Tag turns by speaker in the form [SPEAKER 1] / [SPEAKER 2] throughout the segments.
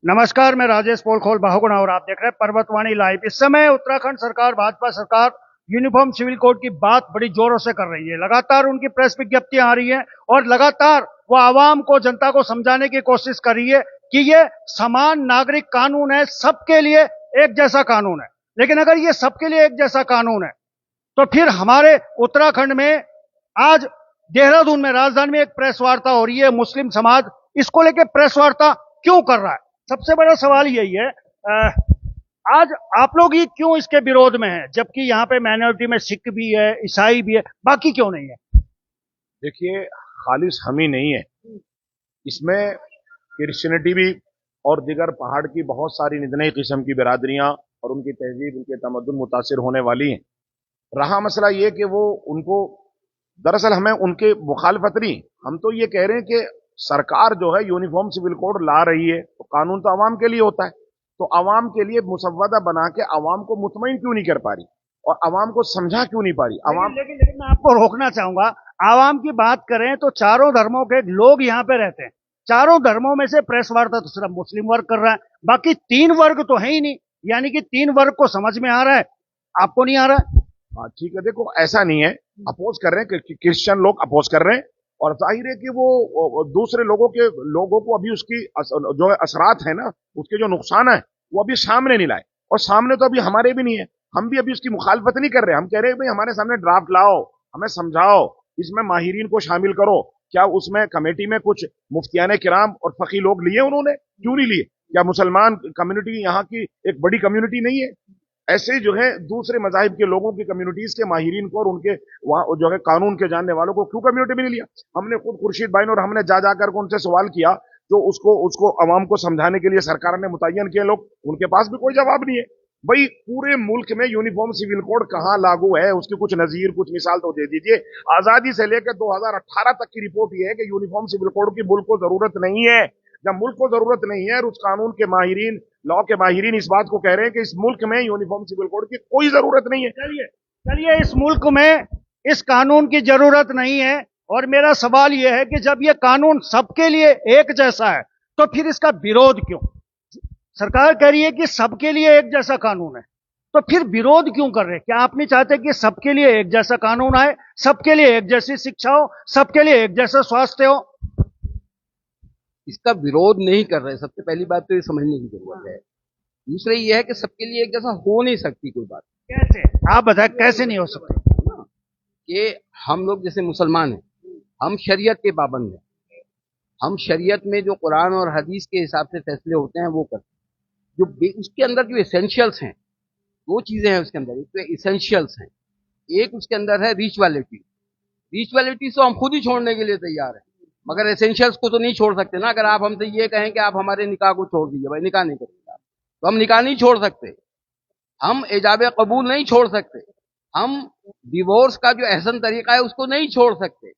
[SPEAKER 1] नमस्कार, मैं राजेश पोलखोल बाहुगुणा और आप देख रहे हैं पर्वतवाणी लाइव। इस समय उत्तराखंड सरकार, भाजपा सरकार यूनिफॉर्म सिविल कोड की बात बड़ी जोरों से कर रही है। लगातार उनकी प्रेस विज्ञप्तियां आ रही हैं और लगातार वो आवाम को, जनता को समझाने की कोशिश कर रही है कि ये समान नागरिक कानून है, सबके लिए एक जैसा कानून है। लेकिन अगर ये सबके लिए एक जैसा कानून है तो फिर हमारे उत्तराखंड में आज देहरादून में, राजधानी में एक प्रेस वार्ता हो रही है। मुस्लिम समाज इसको लेकर प्रेस वार्ता क्यों कर रहा है? सबसे बड़ा सवाल यही है। आज आप लोग ही क्यों इसके विरोध में हैं, जबकि यहाँ पे माइनॉरिटी में सिख भी है, ईसाई भी है, बाकी क्यों नहीं है?
[SPEAKER 2] देखिए, खालिश हम ही नहीं है, इसमें क्रिश्चियनिटी भी और दिगर पहाड़ की बहुत सारी नई किस्म की बिरादरियां और उनकी तहजीब, उनके तमद्दुन मुतासिर होने वाली हैं। रहा मसला ये कि वो उनको, दरअसल हमें उनके मुखालफत नहीं, हम तो ये कह रहे हैं कि सरकार जो है यूनिफॉर्म सिविल कोड ला रही है, तो कानून तो आवाम के लिए होता है, तो आवाम के लिए मुसव्वदा बना के आवाम को मुतमईन क्यों नहीं कर पा रही और आवाम को समझा क्यों नहीं पा रही आवाम।
[SPEAKER 1] लेकिन मैं आपको रोकना चाहूंगा। आवाम की बात करें तो चारों धर्मों के लोग यहाँ पे रहते हैं। चारों धर्मों में से प्रेस वार्ता तो सिर्फ मुस्लिम वर्ग कर रहा है, बाकी तीन वर्ग तो है ही नहीं। यानी कि तीन वर्ग को समझ में आ रहा है, आपको नहीं आ रहा है।
[SPEAKER 2] हाँ ठीक है, देखो ऐसा नहीं है, अपोज कर रहे हैं कि क्रिश्चियन लोग अपोज कर रहे हैं और जाहिर है कि वो दूसरे लोगों को अभी उसकी जो है असरात है ना, उसके जो नुकसान है वो अभी सामने नहीं लाए, और सामने तो अभी हमारे भी नहीं है। हम भी अभी उसकी मुखालफत नहीं कर रहे, हम कह रहे हैं भाई हमारे सामने ड्राफ्ट लाओ, हमें समझाओ, इसमें माहिरीन को शामिल करो। क्या उसमें कमेटी में कुछ मुफ्तियाने किराम और फकी लोग लिए? उन्होंने क्यों नहीं लिए? क्या मुसलमान कम्युनिटी यहाँ की एक बड़ी कम्युनिटी नहीं है? ऐसे जो है दूसरे मजाहिब के लोगों की कम्युनिटीज के माहिरीन को और उनके वहां जो है कानून के जानने वालों को क्यों कम्युनिटी में नहीं लिया? हमने खुद खुर्शीद भाई और हमने जा जाकर उनसे सवाल किया, जो उसको उसको अवाम को समझाने के लिए सरकार ने मुतय्यन किए लोग, उनके पास भी कोई जवाब नहीं है। भाई पूरे मुल्क में यूनिफॉर्म सिविल कोड कहाँ लागू है, उसकी कुछ नजीर, कुछ मिसाल तो दे दीजिए। आजादी से लेकर 2018 तक की रिपोर्ट यह है कि यूनिफॉर्म सिविल कोड की मुल्क को जरूरत नहीं है। जब मुल्क को जरूरत नहीं है और उस कानून के माहिरीन, लॉ के माहिरीन इस बात को कह रहे हैं कि इस मुल्क में यूनिफॉर्म सिविल कोड की कोई जरूरत नहीं है।
[SPEAKER 1] चलिए चलिए, इस मुल्क में इस कानून की जरूरत नहीं है, और मेरा सवाल यह है कि जब यह कानून सबके लिए एक जैसा है तो फिर इसका विरोध क्यों? सरकार कह रही है कि सबके लिए एक जैसा कानून है, तो फिर विरोध क्यों कर रहे हैं? क्या आप नहीं चाहते कि सबके लिए एक जैसा कानून आए, सबके लिए एक जैसी शिक्षा हो, सबके लिए एक जैसा स्वास्थ्य हो?
[SPEAKER 3] इसका विरोध नहीं कर रहे। सबसे पहली बात तो ये समझने की जरूरत है। दूसरा ये है कि सबके लिए एक जैसा हो नहीं सकती कोई बात।
[SPEAKER 1] कैसे? आप बताएं, कैसे नहीं हो सकती?
[SPEAKER 3] कि हम लोग जैसे मुसलमान हैं, हम शरीयत के पाबंद हैं। हम शरीयत में जो कुरान और हदीस के हिसाब से फैसले होते हैं वो करते हैं। जो उसके अंदर जो एसेंशियल्स हैं, दो चीजें हैं उसके अंदर। एक तो एसेंशियल्स हैं, एक उसके अंदर है रिचुअलिटी। रिचुअलिटी तो हम खुद ही छोड़ने के लिए तैयार हैं, मगर एसेंशियल्स को तो नहीं छोड़ सकते ना। अगर आप हमसे ये कहें कि आप हमारे निकाह को छोड़ दीजिए, भाई निकाह नहीं करेंगे आप, तो हम निकाह नहीं छोड़ सकते। हम एजाब कबूल नहीं छोड़ सकते। हम डिवोर्स का जो एहसन तरीका है उसको नहीं छोड़ सकते।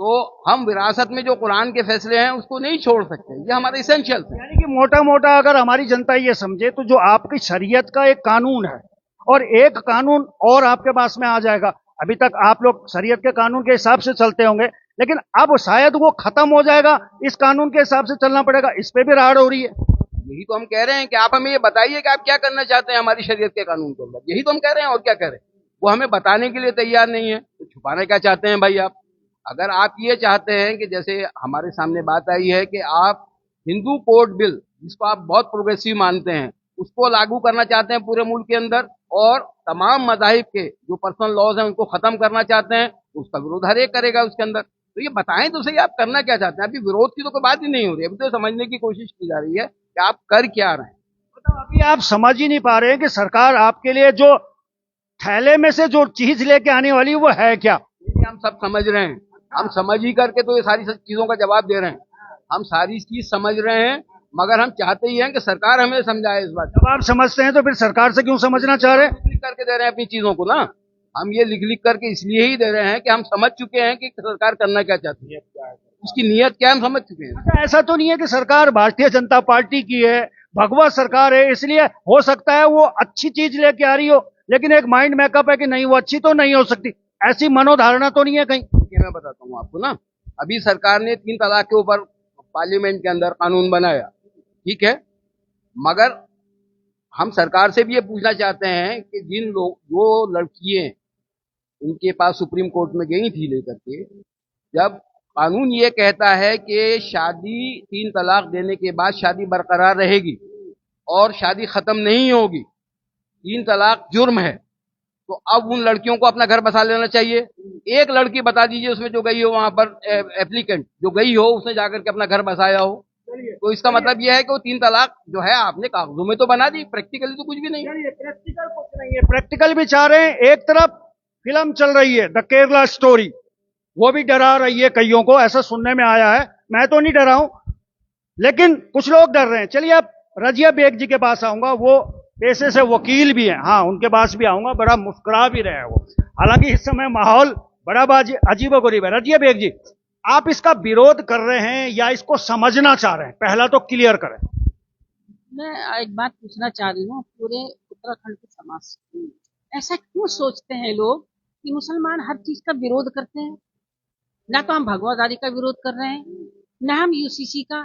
[SPEAKER 3] तो हम विरासत में जो कुरान के फैसले हैं उसको नहीं छोड़ सकते। ये हमारे इसेंशियल है।
[SPEAKER 1] यानी कि मोटा मोटा अगर हमारी जनता ये समझे तो जो आपकी शरीयत का एक कानून है और एक कानून और आपके पास में आ जाएगा। अभी तक आप लोग शरीयत के कानून के हिसाब से चलते होंगे, लेकिन अब शायद वो खत्म हो जाएगा, इस कानून के हिसाब से चलना पड़ेगा। इस पे भी राड़ हो रही है।
[SPEAKER 3] यही तो हम कह रहे हैं कि आप हमें ये बताइए कि आप क्या करना चाहते हैं हमारी शरीयत के कानून के अंदर। यही तो हम कह रहे हैं, और क्या कह रहे हैं। वो हमें बताने के लिए तैयार नहीं है, तो छुपाना क्या चाहते हैं भाई आप? अगर आप ये चाहते हैं कि जैसे हमारे सामने बात आई है कि आप हिंदू कोड बिल, जिसको आप बहुत प्रोग्रेसिव मानते हैं, उसको लागू करना चाहते हैं पूरे मुल्क के अंदर, और तमाम मज़ाहिब के जो पर्सनल लॉज हैं उनको खत्म करना चाहते हैं, तो उसका विरोध हर एक करेगा उसके अंदर। तो ये बताएं तो सही, आप करना क्या चाहते हैं। अभी विरोध की तो कोई बात ही नहीं हो रही, अभी तो समझने की कोशिश की जा रही है कि आप कर क्या रहे हैं।
[SPEAKER 1] मतलब अभी आप समझ ही नहीं पा रहे हैं कि सरकार आपके लिए जो थैले में से जो चीज लेके आने वाली वो है क्या?
[SPEAKER 3] हम सब समझ रहे हैं, हम समझ ही करके तो ये सारी चीजों का जवाब दे रहे हैं। हम सारी चीज समझ रहे हैं, मगर हम चाहते ही हैं कि सरकार हमें समझाए इस बात।
[SPEAKER 1] जब आप समझते हैं तो फिर सरकार से क्यों समझना चाह रहे हैं?
[SPEAKER 3] लिख करके दे रहे हैं अपनी चीजों को ना। हम ये लिख लिख करके इसलिए ही दे रहे हैं कि हम समझ चुके हैं कि सरकार करना क्या चाहती है, उसकी नीयत क्या है, हम समझ चुके हैं।
[SPEAKER 1] अच्छा, ऐसा तो नहीं है कि सरकार भारतीय जनता पार्टी की है, भगवा सरकार है, इसलिए हो सकता है वो अच्छी चीज लेके आ रही हो, लेकिन एक माइंड मेकअप है कि नहीं वो अच्छी तो नहीं हो सकती, ऐसी मनोधारणा तो नहीं है कहीं?
[SPEAKER 3] ये मैं बताता हूँ आपको ना। अभी सरकार ने 3 तलाक के ऊपर पार्लियामेंट के अंदर कानून बनाया, ठीक है। मगर हम सरकार से भी ये पूछना चाहते हैं कि जिन लोग जो लड़कियां उनके पास सुप्रीम कोर्ट में गई थी लेकर के, जब कानून ये कहता है कि शादी 3 तलाक देने के बाद शादी बरकरार रहेगी और शादी खत्म नहीं होगी, 3 तलाक जुर्म है, तो अब उन लड़कियों को अपना घर बसा लेना चाहिए। एक लड़की बता दीजिए उसमें जो गई हो, वहां पर एप्लीकेंट जो गई हो, उसने जाकर के अपना घर बसाया हो, तो इसका मतलब यह है कि वो 3 तलाक जो है आपने कागजों में तो बना दी, प्रैक्टिकली तो कुछ भी नहीं।
[SPEAKER 1] प्रैक्टिकल कुछ नहीं है, प्रैक्टिकल भी चाह रहे हैं। एक तरफ फिल्म चल रही है द केरला स्टोरी, वो भी डरा रही है कईयों को, ऐसा सुनने में आया है। मैं तो नहीं डरा हूं, लेकिन कुछ लोग डर रहे हैं। चलिए अब रजिया बेग जी के पास आऊंगा, वो पेशे से वकील भी हैं। हाँ, उनके पास भी आऊंगा, बड़ा मुस्कुरा भी रहे हैं वो। हालांकि इस समय माहौल बड़ा अजीबोगरीब है। रजिया बेग जी, आप इसका विरोध कर रहे हैं या इसको समझना चाह रहे हैं, पहला तो क्लियर करें।
[SPEAKER 4] मैं एक बात पूछना चाह रही हूँ पूरे उत्तराखंड के समाज से, ऐसा क्यों सोचते हैं लोग कि मुसलमान हर चीज का विरोध करते हैं? ना तो हम भगवादारी का विरोध कर रहे हैं, ना हम यूसीसी का,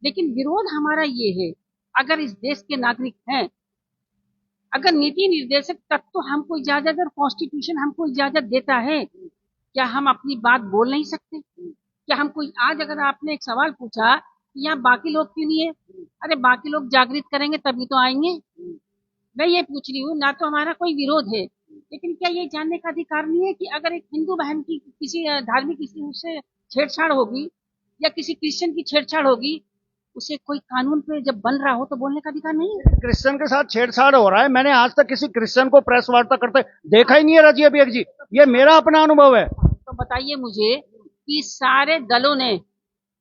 [SPEAKER 4] लेकिन विरोध हमारा ये है, अगर इस देश के नागरिक हैं, अगर नीति निर्देशक तत्व तो हमको इजाजत और कॉन्स्टिट्यूशन हमको इजाजत देता है, क्या हम अपनी बात बोल नहीं सकते? क्या हम कोई, आज अगर आपने एक सवाल पूछा कि यहाँ बाकी लोग क्यों नहीं है, अरे बाकी लोग जागृत करेंगे तभी तो आएंगे। मैं ये पूछ रही हूँ, ना तो हमारा कोई विरोध है, लेकिन क्या ये जानने का अधिकार नहीं है कि अगर एक हिंदू बहन की किसी धार्मिक किसी से छेड़छाड़ होगी या किसी क्रिश्चियन की छेड़छाड़ होगी, उसे कोई कानून पे जब बन रहा हो तो बोलने का अधिकार नहीं है?
[SPEAKER 1] क्रिश्चियन के साथ छेड़छाड़ हो रहा है, मैंने आज तक किसी क्रिश्चियन को प्रेस वार्ता करते देखा ही नहीं है रजिया बेग जी, ये मेरा अपना अनुभव है।
[SPEAKER 4] तो बताइए मुझे कि सारे दलों ने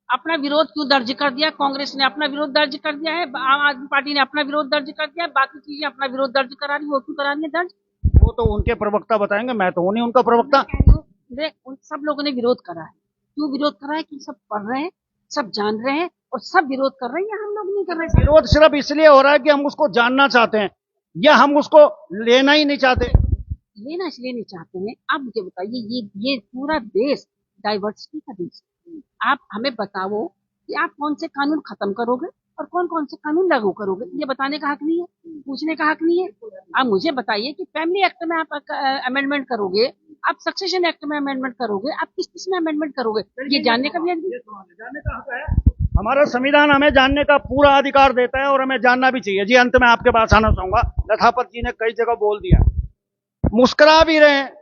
[SPEAKER 4] अपना विरोध क्यों दर्ज कर दिया? कांग्रेस ने अपना विरोध दर्ज कर दिया है, आम आदमी पार्टी ने अपना विरोध दर्ज कर दिया है, बाकी चीजें अपना विरोध दर्ज करा रही, वो क्यों करा रही है दर्ज?
[SPEAKER 1] वो तो उनके प्रवक्ता बताएंगे, मैं तो हूं नहीं उनका प्रवक्ता।
[SPEAKER 4] देख, उन सब लोगों ने विरोध करा है। क्यों विरोध करा है? कि सब पढ़ रहे हैं, सब जान रहे हैं और सब विरोध कर रहे हैं, या हम लोग नहीं कर रहे?
[SPEAKER 1] विरोध सिर्फ इसलिए हो रहा है कि हम उसको जानना चाहते हैं या हम उसको लेना ही नहीं चाहते?
[SPEAKER 4] लेना इसलिए नहीं चाहते हैं। आप मुझे बताइए, ये पूरा देश डाइवर्सिटी का देश है। आप हमें बताओ कि आप कौन से कानून खत्म करोगे और कौन कौन से कानून लागू करोगे, ये बताने का हक नहीं है, पूछने का हक नहीं है। आप मुझे बताइए कि फैमिली एक्ट में आप अमेंडमेंट करोगे, आप सक्सेशन एक्ट में अमेंडमेंट करोगे, आप किस किस में अमेंडमेंट करोगे, ये जानने का भी
[SPEAKER 1] जानने का हक है। हमारा संविधान हमें जानने का पूरा अधिकार देता है और हमें जानना भी चाहिए। जी, अंत में आपके पास आना चाहूंगा। लथापत जी ने कई जगह बोल दिया, मुस्कुरा भी रहे हैं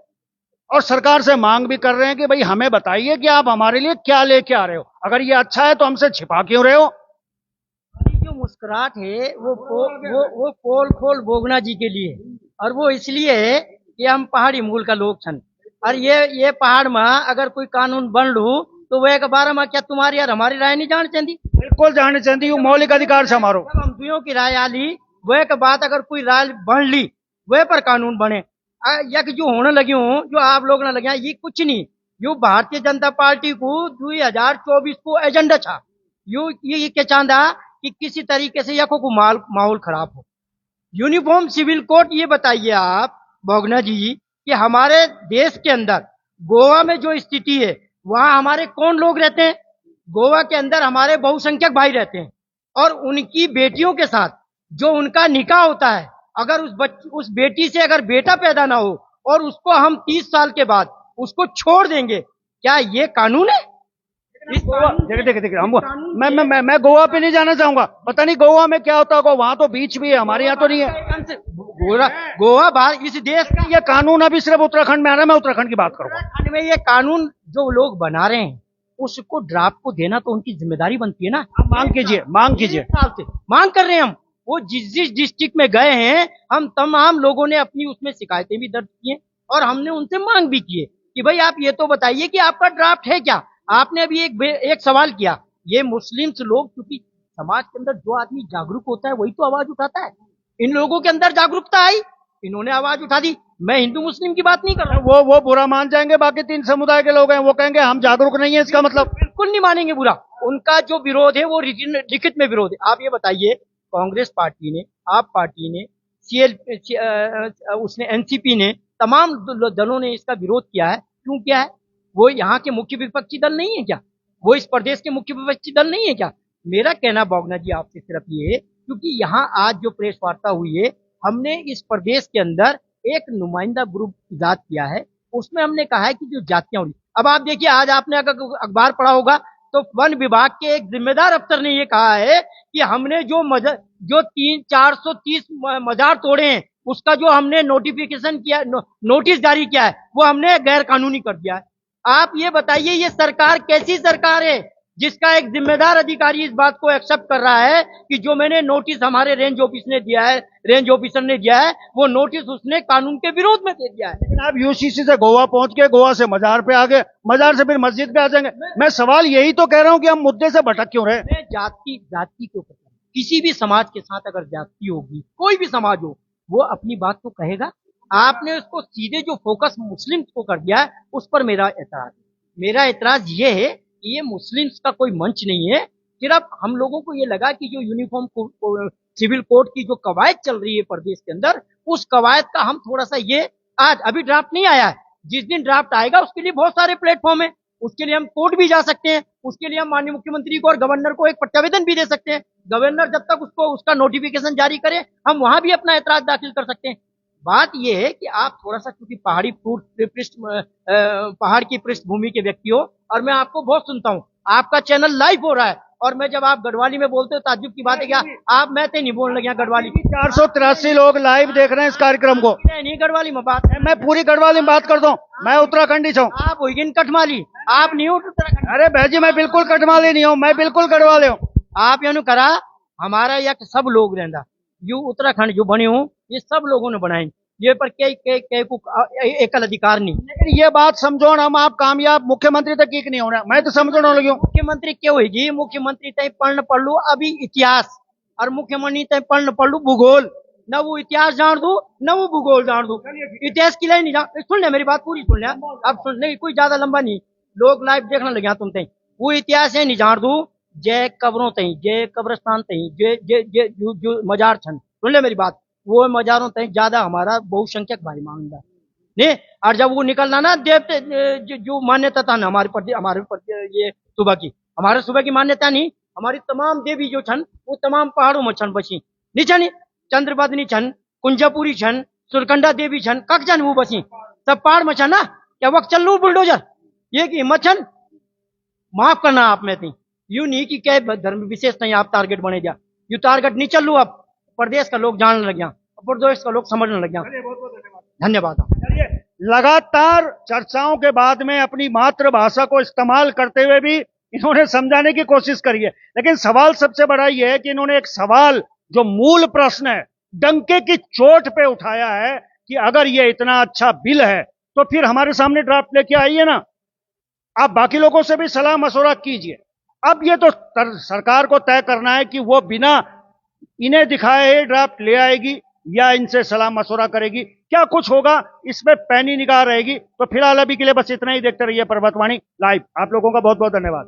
[SPEAKER 1] और सरकार से मांग भी कर रहे हैं कि भाई हमें बताइए कि आप हमारे लिए क्या लेके आ रहे हो, अगर ये अच्छा है तो हमसे छिपा क्यों रहे हो?
[SPEAKER 5] जो मुस्कुराहट है वो पोल खोल बोगना जी के लिए, और वो इसलिए है कि हम पहाड़ी मूल का लोग छन, और ये पहाड़ में अगर कोई कानून बन लू तो वह के बारे में क्या तुम्हारी और हमारी राय नहीं जान चाहती?
[SPEAKER 1] बिल्कुल जाननी चाहती हूँ, मौलिक अधिकार से हमारो।
[SPEAKER 5] हम दुओं की राय आली, वह के बाद अगर कोई राय बन ली वह पर कानून बने। या कि जो होने लगी हूँ, जो आप लोग ने लगे, ये कुछ नहीं, यो भारतीय जनता पार्टी को 2024 को एजेंडा था। ये क्या चाहता कि किसी तरीके से यको को माहौल खराब हो। यूनिफॉर्म सिविल कोड, ये बताइए आप भोगना जी कि हमारे देश के अंदर गोवा में जो स्थिति है, वहां हमारे कौन लोग रहते हैं? गोवा के अंदर हमारे बहुसंख्यक भाई रहते हैं, और उनकी बेटियों के साथ जो उनका निकाह होता है, अगर उस बेटी से अगर बेटा पैदा ना हो और उसको हम 30 साल के बाद उसको छोड़ देंगे, क्या ये कानून है?
[SPEAKER 1] देखिए मैं गोवा पे नहीं जाना चाहूंगा, पता नहीं गोवा में क्या होता होगा, वहां तो बीच भी है, हमारे यहाँ तो नहीं है।
[SPEAKER 5] गोवा भारत इस देश का
[SPEAKER 1] ये कानून अभी सिर्फ उत्तराखंड में आ रहा है, मैं उत्तराखंड की बात करूंगा।
[SPEAKER 5] उत्तराखंड में ये कानून जो लोग बना रहे हैं उसको ड्राफ्ट को देना तो उनकी जिम्मेदारी बनती है ना।
[SPEAKER 1] मांग कीजिए
[SPEAKER 5] मांग कर रहे हैं हम। वो जिस डिस्ट्रिक्ट में गए हैं, हम तमाम लोगों ने अपनी उसमें शिकायतें भी दर्ज की हैं और हमने उनसे मांग भी की है कि भाई आप ये तो बताइए कि आपका ड्राफ्ट है क्या। आपने अभी एक सवाल किया, ये मुस्लिम्स लोग, क्योंकि समाज के अंदर जो आदमी जागरूक होता है वही तो आवाज उठाता है। इन लोगों के अंदर जागरूकता आई, इन्होंने आवाज उठा दी। मैं हिंदू मुस्लिम की बात नहीं कर रहा हूँ।
[SPEAKER 1] वो बुरा मान जाएंगे, बाकी 3 समुदाय के लोग हैं वो कहेंगे हम जागरूक नहीं है, इसका मतलब
[SPEAKER 5] बिल्कुल नहीं मानेंगे बुरा। उनका जो विरोध है वो लिखित में विरोध है। आप ये बताइए, कांग्रेस पार्टी ने, आप पार्टी ने, उसने एनसीपी ने, तमाम दलों ने इसका विरोध किया है। क्यों किया है? वो यहाँ के मुख्य विपक्षी दल नहीं है क्या? वो इस प्रदेश के मुख्य विपक्षी दल नहीं है क्या? मेरा कहना बोगना जी आपसे सिर्फ ये है क्योंकि यहाँ आज जो प्रेस वार्ता हुई है, हमने इस प्रदेश के अंदर एक नुमाइंदा ग्रुप इजाद किया है। उसमें हमने कहा है कि जो जातियां हो रही, अब आप देखिए, आज आपने अगर अखबार पढ़ा होगा तो वन विभाग के एक जिम्मेदार अफसर ने ये कहा है कि हमने जो 430 मजार तोड़े हैं, उसका जो हमने नोटिफिकेशन किया, नोटिस जारी किया है, वो हमने गैर कानूनी कर दिया है। आप ये बताइए, ये सरकार कैसी सरकार है जिसका एक जिम्मेदार अधिकारी इस बात को एक्सेप्ट कर रहा है कि जो मैंने नोटिस हमारे रेंज ऑफिस ने दिया है, रेंज ऑफिसर ने दिया है, वो नोटिस उसने कानून के विरोध में दे दिया है।
[SPEAKER 1] लेकिन आप यूसीसी से गोवा पहुंच के, गोवा से मजार पे आ गए, मजार से फिर मस्जिद पे आ जाएंगे। मैं सवाल यही तो कह रहा हूं कि हम मुद्दे से भटक क्यों रहे।
[SPEAKER 5] मैं जाति के ऊपर, किसी भी समाज के साथ अगर जाति होगी, कोई भी समाज हो, वो अपनी बात तो कहेगा। आपने उसको सीधे जो फोकस मुस्लिम को कर दिया है, उस पर मेरा एतराज ये है कि ये मुस्लिम्स का कोई मंच नहीं है। सिर्फ हम लोगों को ये लगा कि जो यूनिफॉर्म सिविल कोड की जो कवायद चल रही है प्रदेश के अंदर, उस कवायद का हम थोड़ा सा ये, आज अभी ड्राफ्ट नहीं आया है, जिस दिन ड्राफ्ट आएगा उसके लिए बहुत सारे प्लेटफॉर्म है, उसके लिए हम कोर्ट भी जा सकते हैं, उसके लिए हम माननीय मुख्यमंत्री को और गवर्नर को एक प्रत्यावेदन भी दे सकते हैं। गवर्नर जब तक उसका नोटिफिकेशन जारी करे, हम वहां भी अपना एतराज दाखिल कर सकते हैं। बात यह है कि आप थोड़ा सा, क्योंकि पहाड़ की पृष्ठभूमि के व्यक्ति हो, और मैं आपको बहुत सुनता हूँ, आपका चैनल लाइव हो रहा है, और मैं जब आप गढ़वाली में बोलते हो ताज्जुब की बात है, क्या आप मैं नहीं बोलने लगे गढ़वाली।
[SPEAKER 1] 483 लोग लाइव देख रहे हैं इस कार्यक्रम को।
[SPEAKER 5] नहीं गढ़वाली में बात है,
[SPEAKER 1] मैं पूरी गढ़वाली में बात करता हूँ, मैं उत्तराखंडी हूँ।
[SPEAKER 5] आप हुईगिन कठमाली, आप नहीं हो उत्तराखंड।
[SPEAKER 1] अरे भाई मैं बिल्कुल कठमाली नहीं हूँ, मैं बिल्कुल गढ़वाले हूँ।
[SPEAKER 5] आप यूं करा, हमारा यह सब लोग रहता, यू उत्तराखंड जो बने हूँ, ये सब लोगों ने बनाए, ये पर एकल अधिकार नहीं।
[SPEAKER 1] लेकिन ये बात समझो, हम आप कामयाब मुख्यमंत्री तक की नहीं हो रहा, मैं तो समझने लगी हूँ।
[SPEAKER 5] मुख्यमंत्री क्यों होगी? मुख्यमंत्री तय पढ़ लू अभी इतिहास, और मुख्यमंत्री तय पढ़ लू भूगोल। न वो इतिहास जान दू, न वो भूगोल जान दू। इतिहास की नहीं जान, सुन ले मेरी बात पूरी सुन ले, अब सुन ले, कोई ज्यादा लंबा नहीं, लोग लाइव देखने लगे तुम तय। वो इतिहास है नहीं जान दू, जय कब्रों तई, जय कब्रस्तान तई, जय जो मजार छन, सुन ले मेरी बात, वो मजारों तक ज्यादा हमारा बहुसंख्यक भाई मांगदा नहीं। और जब वो निकलना ना देवते जो मान्यता था ना हमारे प्रति ये हमारे सुबह की मान्यता नहीं, हमारी तमाम देवी जो छन वो तमाम पहाड़ों में छन बसी, नहीं छनी, चंद्रबदनी छन, कुंजापुरी छन, सुरकंडा देवी छन, कक छन वो बसी, सब पहाड़ में छन ना। क्या वक्त चल लू बुलडोजर, ये की हिम्मत छन, माफ करना आप में थी, यूं नहीं कि क्या धर्म विशेष नहीं आप टारगेट बने जा, यू टारगेट नहीं चल लू, अब प्रदेश का लोग जानने लग गया, प्रदेश का लोग समझने लग गया। धन्यवाद।
[SPEAKER 1] लगातार चर्चाओं के बाद में अपनी मातृभाषा को इस्तेमाल करते हुए भी इन्होंने समझाने की कोशिश करी है, लेकिन सवाल सबसे बड़ा यह है कि इन्होंने एक सवाल जो मूल प्रश्न है, डंके की चोट पे उठाया है कि अगर ये इतना अच्छा बिल है तो फिर हमारे सामने ड्राफ्ट लेके आइए ना, आप बाकी लोगों से भी सलाह मशवरा कीजिए। अब ये तो सरकार को तय करना है कि वो बिना इन्हें दिखाए ड्राफ्ट ले आएगी या इनसे सलाह मशवरा करेगी, क्या कुछ होगा इसमें पैनी निगाह रहेगी। तो फिलहाल अभी के लिए बस इतना ही, देखते रहिए पर्वतवाणी लाइव। आप लोगों का बहुत बहुत धन्यवाद।